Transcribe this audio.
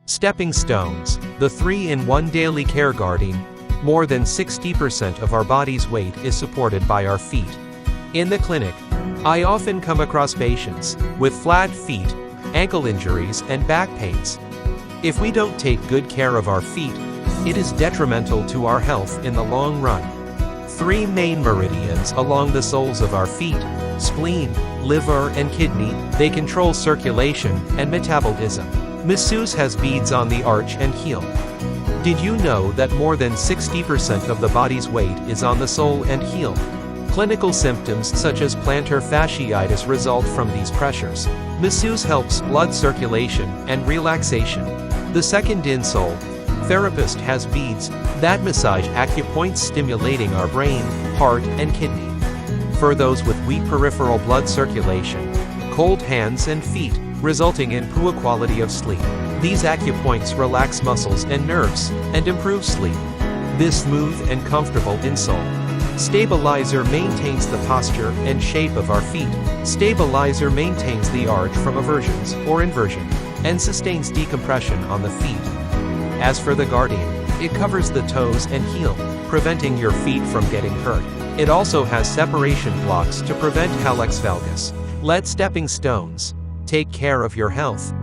Stepping stones, the 3-in-1 daily care guarding. More than 60% of our body's weight is supported by our feet. In the clinic, I often come across patients with flat feet, ankle injuries, and back pains. If we don't take good care of our feet, it is detrimental to our health in the long run. 3 main meridians along the soles of our feet: spleen, liver, and kidney. They control circulation and metabolism. Masseuse has beads on the arch and heel. Did you know that more than 60% of the body's weight is on the sole and heel? Clinical symptoms such as plantar fasciitis result from these pressures. Masseuse helps blood circulation and relaxation. The second insole. Therapist has beads that massage acupoints, stimulating our brain, heart, and kidney. For those with weak peripheral blood circulation, cold hands and feet, resulting in poor quality of sleep. These acupoints relax muscles and nerves and improve sleep. This smooth and comfortable insole. Stabilizer maintains the posture and shape of our feet. Stabilizer maintains the arch from eversions or inversion and sustains decompression on the feet. As for the guardian, it covers the toes and heel, preventing your feet from getting hurt. It also has separation blocks to prevent hallux valgus. Let stepping stones take care of your health.